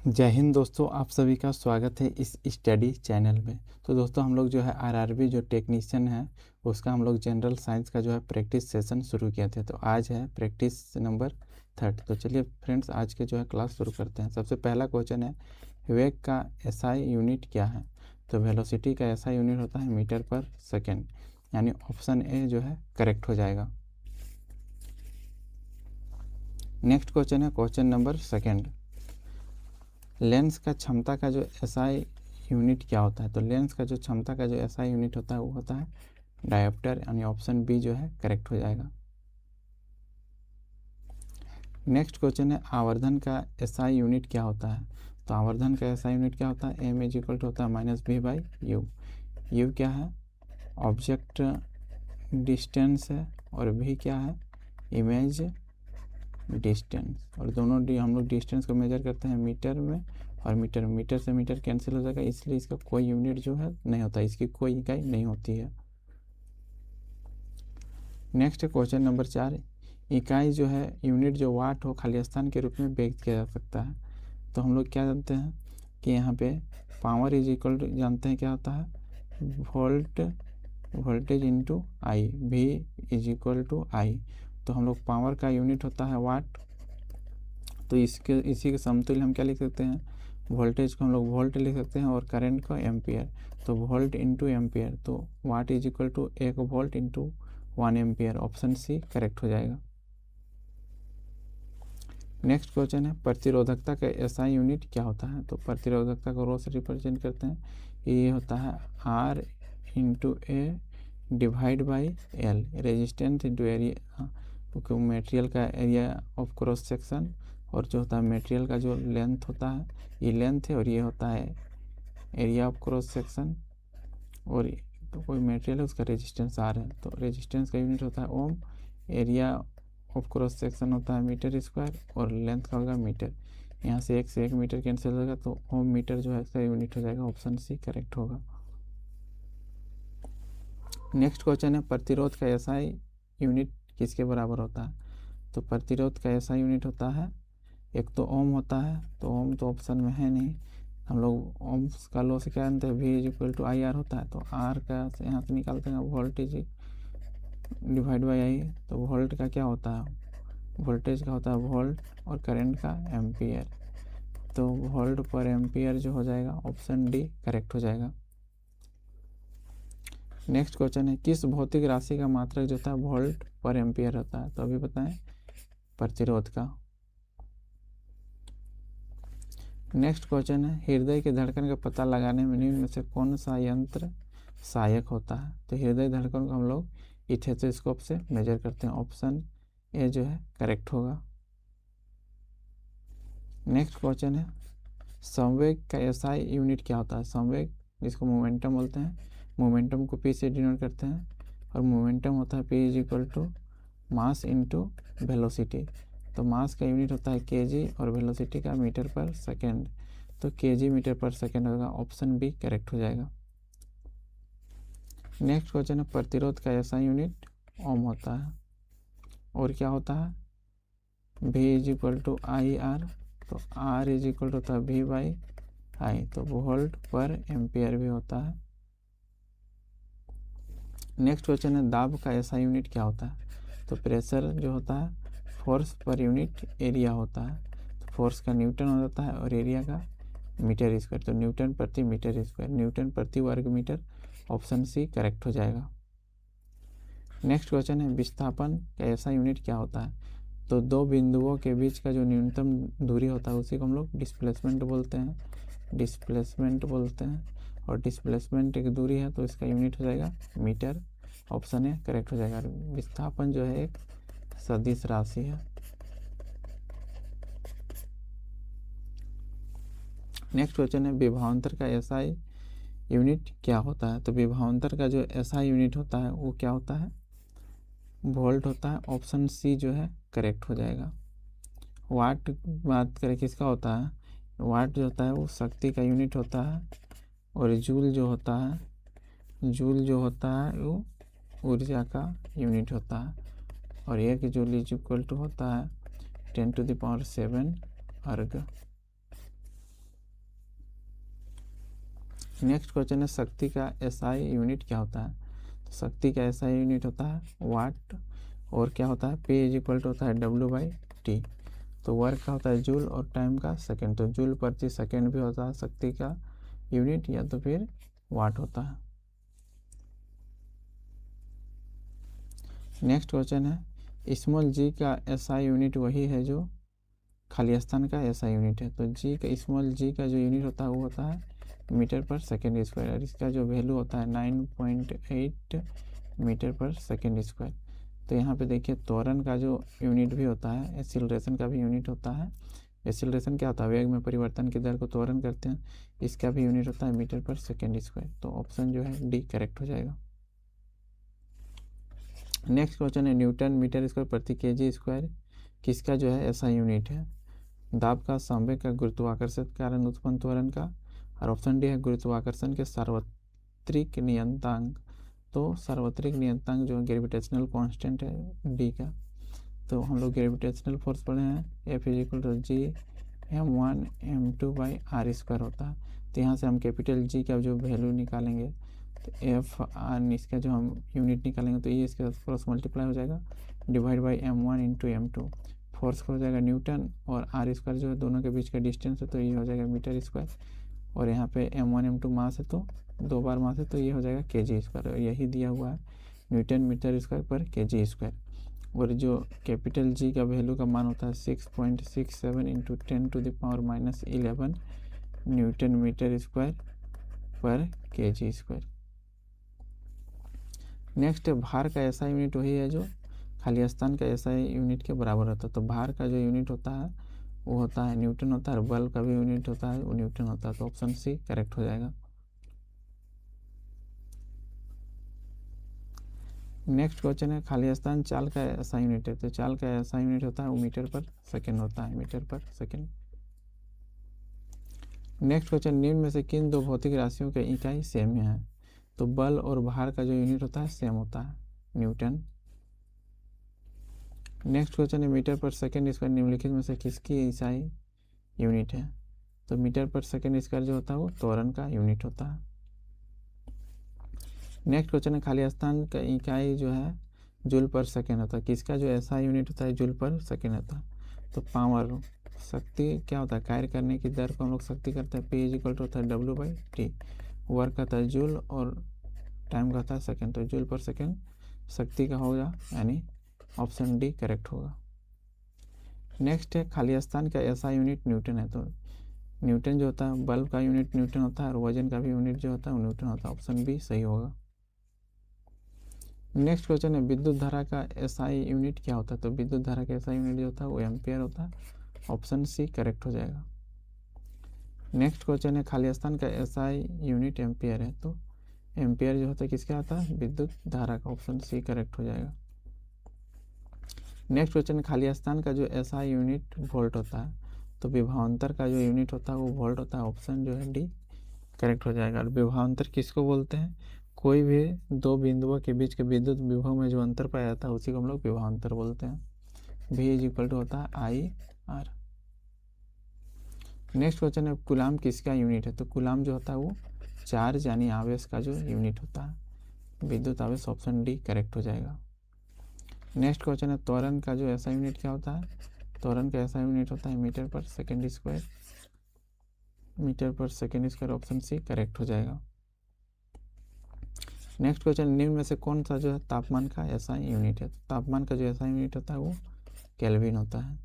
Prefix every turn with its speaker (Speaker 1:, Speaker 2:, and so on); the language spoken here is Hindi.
Speaker 1: जय हिंद दोस्तों, आप सभी का स्वागत है इस स्टडी चैनल में। तो दोस्तों हम लोग जो है आरआरबी जो टेक्नीशियन है उसका हम लोग जनरल साइंस का जो है प्रैक्टिस सेशन शुरू किए थे। तो आज है प्रैक्टिस नंबर 3rd। तो चलिए फ्रेंड्स आज के जो है क्लास शुरू करते हैं। सबसे पहला क्वेश्चन है वेग का एसआई यूनिट क्या है। तो वेलोसिटी का एसआई यूनिट होता है मीटर पर सेकेंड, यानी ऑप्शन ए जो है करेक्ट हो जाएगा। नेक्स्ट क्वेश्चन है क्वेश्चन नंबर 2। लेंस का क्षमता का जो एसआई यूनिट क्या होता है। तो लेंस का जो क्षमता का जो एसआई यूनिट होता है वो होता है डायोप्टर, यानी ऑप्शन बी जो है करेक्ट हो जाएगा। नेक्स्ट क्वेश्चन है आवर्धन का एसआई यूनिट क्या होता है। तो आवर्धन का एसआई यूनिट क्या होता है। एम इज इक्वल टू होता है -b/u। यू क्या है, ऑब्जेक्ट डिस्टेंस है, और भी क्या है, इमेज डिस्टेंस। और दोनों हम लोग डिस्टेंस को मेजर करते हैं मीटर में, और मीटर से मीटर कैंसिल हो जाएगा, इसलिए इसका कोई यूनिट जो है नहीं होता, इसकी कोई इकाई नहीं होती है। Next question number 4। इकाई जो है यूनिट जो वाट हो खाली स्थान के रूप में व्यक्त किया जा सकता है। तो हम लोग क्या जानते हैं कि यहाँ पे पावर इज इक्वल टू जानते हैं क्या होता है, voltage into I, V is equal to I. तो हम लोग पावर का यूनिट होता है वाट, तो इसी के समतुल्य हम क्या लिख सकते हैं, वोल्टेज को हम लोग वोल्ट लिख सकते हैं और करंट को एम्पियर। तो वोल्ट इंटू एम्पियर, तो watt is equal to 1 volt into 1 ampere. Option C correct हो जाएगा। नेक्स्ट क्वेश्चन है प्रतिरोधकता का एसआई यूनिट क्या होता है। तो प्रतिरोधकता को रो से रिप्रेजेंट करते हैं, ये होता है R into A divide by L. Resistance into area, material का एरिया ऑफ क्रॉस सेक्शन, और जो होता है मटेरियल का जो लेंथ होता है, ये लेंथ है, और ये होता है एरिया ऑफ क्रॉस सेक्शन, और तो कोई मटेरियल है उसका रेजिस्टेंस आर है। तो रेजिस्टेंस का यूनिट होता है ओम, एरिया ऑफ क्रॉस सेक्शन होता है मीटर स्क्वायर, और लेंथ का होगा मीटर। यहाँ से 1 मीटर कैंसिल हो जाएगा, तो ओम मीटर जो है इसका यूनिट हो जाएगा। ऑप्शन सी करेक्ट होगा। नेक्स्ट क्वेश्चन है प्रतिरोध का एसआई यूनिट किसके बराबर होता है। तो प्रतिरोध का एसआई यूनिट होता है, एक तो ओम होता है, तो ओम तो ऑप्शन में है नहीं। हम लोग ओम्स का लॉ से क्या जानते हैं, V is equal to I R होता है। तो आर का यहाँ से निकालते हैं वोल्टेज डिवाइड बाई आई। तो वोल्ट का क्या होता है, वोल्टेज का होता है वोल्ट, और करंट का एम्पियर। तो वोल्ट पर एम्पियर जो हो जाएगा, ऑप्शन डी करेक्ट हो जाएगा। नेक्स्ट क्वेश्चन है किस भौतिक राशि का मात्रक जो होता है वोल्ट पर एम्पियर होता है। तो अभी बताएं, प्रतिरोध का। नेक्स्ट क्वेश्चन है हृदय की धड़कन का पता लगाने में निम्न में से कौन सा यंत्र सहायक होता है। तो हृदय धड़कन को हम लोग स्टेथोस्कोप से मेजर करते हैं। ऑप्शन ए जो है करेक्ट होगा। नेक्स्ट क्वेश्चन है संवेग का एसआई यूनिट क्या होता है। संवेग जिसको मोमेंटम बोलते हैं, मोमेंटम को पी से डिनोट करते हैं, और मोमेंटम होता है P is equal to mass into velocity. तो मास का यूनिट होता है केजी, और वेलोसिटी का मीटर पर सेकेंड। तो केजी मीटर पर सेकेंड होगा। ऑप्शन बी करेक्ट हो जाएगा। नेक्स्ट क्वेश्चन है प्रतिरोध का एसआई यूनिट ओम होता है, और क्या होता है, V is equal to I R. तो R इज इक्वल टू होता है V बाई आई। तो वोल्ट पर एम्पियर भी होता है। नेक्स्ट क्वेश्चन है दाब का एसआई यूनिट क्या होता है। तो प्रेशर जो होता है फोर्स पर यूनिट एरिया होता है। तो फोर्स का न्यूटन हो जाता है, और एरिया का मीटर स्क्वायर। तो न्यूटन प्रति मीटर स्क्वायर, न्यूटन प्रति वर्ग मीटर। ऑप्शन सी करेक्ट हो जाएगा। नेक्स्ट क्वेश्चन है विस्थापन का एसआई यूनिट क्या होता है। तो दो बिंदुओं के बीच का जो न्यूनतम दूरी होता है उसी को हम लोग डिस्प्लेसमेंट बोलते हैं, और डिस्प्लेसमेंट एक दूरी है, तो इसका यूनिट हो जाएगा मीटर। ऑप्शन ए करेक्ट हो जाएगा। विस्थापन जो है एक सदिश राशि है। नेक्स्ट क्वेश्चन है विभवांतर का एसआई यूनिट क्या होता है। तो विभवांतर का जो एसआई यूनिट होता है वो क्या होता है, वोल्ट होता है। ऑप्शन सी जो है करेक्ट हो जाएगा। वाट बात करें किसका होता है, वाट जो होता है वो शक्ति का यूनिट होता है, और जूल जो होता है वो ऊर्जा का यूनिट होता है, और 1 जूल इज इक्वल टू होता है 10⁻⁷ अर्ग। नेक्स्ट क्वेश्चन है शक्ति का एसआई यूनिट क्या होता है। तो शक्ति का एसआई यूनिट होता है वाट, और क्या होता है P इज इक्वल टू होता है W/T। तो वर्क का होता है जूल और टाइम का सेकंड, तो जूल प्रति सेकंड भी होता है शक्ति का यूनिट, या तो फिर वाट होता है। नेक्स्ट क्वेश्चन है स्मॉल जी का एसआई यूनिट वही है जो खाली स्थान का एसआई यूनिट है। तो जी का स्मॉल जी का जो यूनिट होता है वो होता है मीटर पर सेकेंड स्क्वायर, और इसका जो वैल्यू होता है 9.8 मीटर पर सेकेंड स्क्वायर। तो यहाँ पे देखिए त्वरण का जो यूनिट भी होता है, एक्सीलरेशन का भी यूनिट होता है। एक्सीलरेशन क्या होता है, वेग में परिवर्तन की दर को त्वरण करते हैं, इसका भी यूनिट होता है मीटर पर सेकेंड स्क्वायर। तो ऑप्शन जो है डी करेक्ट हो जाएगा। नेक्स्ट क्वेश्चन है न्यूटन मीटर स्क्वायर प्रति केजी स्क्वायर किसका जो है ऐसा यूनिट है। दाब का, संवेग का, गुरुत्वाकर्षण के कारण उत्पन्न त्वरण का, और ऑप्शन डी है गुरुत्वाकर्षण के सार्वत्रिक नियतांक। तो सार्वत्रिक नियतांक जो ग्रेविटेशनल कांस्टेंट है डी का। तो हम लोग ग्रेविटेशनल फोर्स पढ़े हैं F is equal to G(m1 m2/r² होता है। तो यहाँ से हम कैपिटल G का जो वैल्यू निकालेंगे तो F इसका जो हम यूनिट निकालेंगे तो ये इसके साथ क्रॉस मल्टीप्लाई हो जाएगा, divide by m1 into m2। Force का हो जाएगा न्यूटन, और r² जो है दोनों के बीच का डिस्टेंस है तो ये हो जाएगा मीटर स्क्वायर, और यहाँ पे m1 m2 मास है तो 2 बार मास है तो ये हो जाएगा kg², और यही दिया हुआ है न्यूटन मीटर स्क्वायर पर kg²। और जो कैपिटल जी का वैल्यू का मान होता है 6.67 इंटू 10⁻11 न्यूटन मीटर स्क्वायर पर kg²। नेक्स्ट भार का ऐसा यूनिट वही है जो खाली स्थान का ऐसा यूनिट के बराबर होता है। तो भार का जो यूनिट होता है वो होता है न्यूटन होता है, और बल का भी यूनिट होता है वो न्यूटन होता है। तो ऑप्शन सी करेक्ट हो जाएगा। नेक्स्ट क्वेश्चन है खाली स्थान चाल का ऐसा यूनिट है। तो चाल का ऐसा यूनिट होता है वो मीटर पर सेकेंड होता है, मीटर पर सेकेंड। नेक्स्ट क्वेश्चन निम्न में से किन दो भौतिक राशियों के इकाई सेम है। तो बल और भार का जो यूनिट होता है सेम होता है, न्यूटन। नेक्स्ट क्वेश्चन है मीटर पर सेकेंड स्क्वायर निम्नलिखित में से किसकी इकाई यूनिट है। तो मीटर पर सेकेंड स्क्वायर जो होता है वो त्वरण का यूनिट होता है। नेक्स्ट क्वेश्चन है खाली स्थान का इकाई जो है जूल पर सेकेंड होता है, किसका जो ऐसा यूनिट होता है जूल पर सेकेंड होता है। तो पावर, शक्ति क्या होता है, कार्य करने की दर को हम लोग शक्ति करते हैं, P इज इक्वल टू होता है W/T। वर्क का होता है जूल और टाइम का होता है सेकेंड, तो जूल पर सेकेंड शक्ति का होगा, यानी ऑप्शन डी करेक्ट होगा। नेक्स्ट है खाली स्थान का ऐसा यूनिट न्यूटन है। तो न्यूटन जो होता है बल्ब का यूनिट न्यूटन होता है, और वजन का भी यूनिट जो होता है वो न्यूटन होता है। ऑप्शन बी सही होगा। नेक्स्ट क्वेश्चन है विद्युत धारा का एसआई यूनिट क्या होता है। तो विद्युत धारा का एसआई यूनिट जो होता है वो एम्पियर होता है। ऑप्शन सी करेक्ट हो जाएगा। नेक्स्ट क्वेश्चन है खाली स्थान का एसआई यूनिट एम्पियर है। तो एम्पियर जो होता है किसका आता है, विद्युत धारा का। ऑप्शन सी करेक्ट हो जाएगा। नेक्स्ट क्वेश्चन है खाली स्थान का जो एसआई यूनिट वोल्ट होता है। तो विभवांतर का जो यूनिट होता है वो वोल्ट होता है। ऑप्शन जो है डी करेक्ट हो जाएगा। और विभवांतर किसको बोलते हैं, कोई भी दो बिंदुओं के बीच के विद्युत विभव में जो अंतर पाया जाता है उसी को हम लोग विभवांतर बोलते हैं। V इज इक्वल टू होता है IR। नेक्स्ट क्वेश्चन है कूलाम किसका यूनिट है। तो कूलाम जो होता है वो चार्ज यानी आवेश का जो यूनिट होता है, विद्युत आवेश। ऑप्शन डी करेक्ट हो जाएगा। नेक्स्ट क्वेश्चन है त्वरण का जो ऐसा यूनिट क्या होता है। त्वरण का ऐसा यूनिट होता है मीटर पर सेकेंड स्क्वायर, मीटर पर second square. Option C correct हो जाएगा। नेक्स्ट क्वेश्चन निम्न में से कौन सा जो है तापमान का ऐसा यूनिट है। तो तापमान का जो ऐसा यूनिट होता है वो केल्विन होता है।